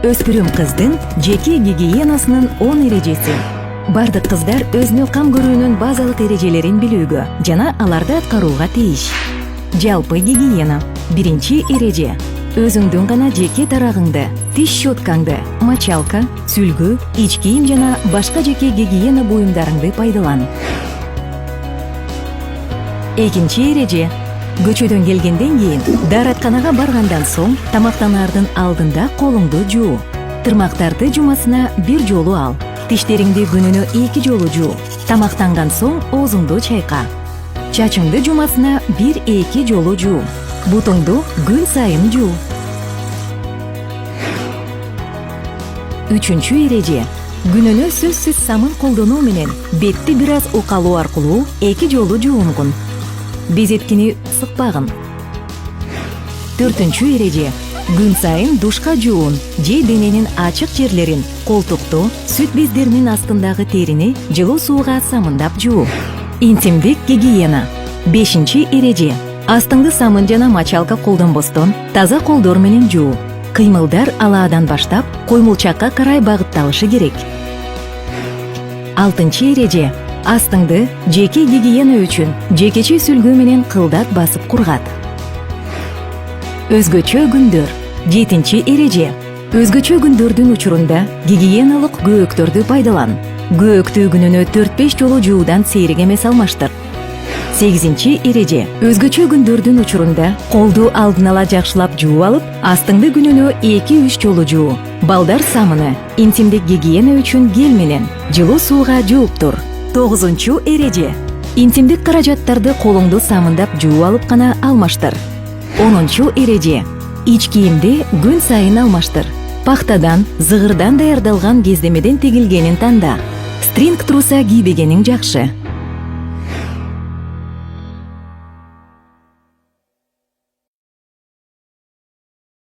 Өспүрүм кыздын жеке гигиенасынын 10 эрежеси. Бардык кыздар өзүнө кам көрүүнүн базалык эрежелерин билүүгө жана аларды аткарууга тийиш. Жалпы гигиена. Биринчи эреже. Өзүңдүн гана жеке тарагыңды, тиш щеткаңды, мочалка, сүлгү, ич кийим жана башка жеке гигиена буюмдарыңды пайдалан. Экинчи эреже. Көчөдөн келгенден кийин, дааратканага баргандан соң, тамактанаардын алдында колуңду жуу. Тырмактарды жумасына 1 жолу ал. Тиштериңди күнүнө 2 жолу жуу. Тамактанган соң оозуңду чайка. Чачыңды жумасына 1-2 жолу жуу. Бутуңду күн сайын жуу. Үчүнчү эреже. Күнүнө сөзсүз самын колдонуу менен бетти бир аз укалуу аркылуу 2 жолу жуунгун. Безеткини сыкпагын. Төртүнчү эреже. Күн сайын душка жуун же дененин ачык жерлерин, колтукту, сүт бездеринин астындагы терини жылуу сууга самындап жуу. Интимдик гигиена. Бешинчи эреже. Астыңды самын жана мочалка колдонбостон таза колдор менен жуу. Кыймылдар алаадан баштап коймулчакка карай багытталышы керек. Алтынчы эреже. Астыңды жеке гигиена үчүн жекече сүлгү менен кылдат басып кургат. Өзгөчө күндөр. Жетинчи эреже. Өзгөчө күндөрдүн учурунда гигиеналык көөктөрдү пайдалан. Көөктү күнүнө 4-5 жолу жуудан сейрек эмес алмаштыр. Сегизинчи эреже. Өзгөчө күндөрдүн учурунда колду алдын ала жакшылап жууп алып, астыңды күнүнө 2-3 жолу жуу. Балдар самыны интимдик гигиена үчүн гель менен жылуу сууга жууп тур. Тогузунчу эреже. Интимдик каражаттарды колуңду самындап жууп алып гана алмаштыр. Онунчу эреже. Ич кийимди күн сайын алмаштыр. Пахтадан, зыгырдан даярдалган кездемеден тигилгенин танда. Стринг труса кийбегениң жакшы.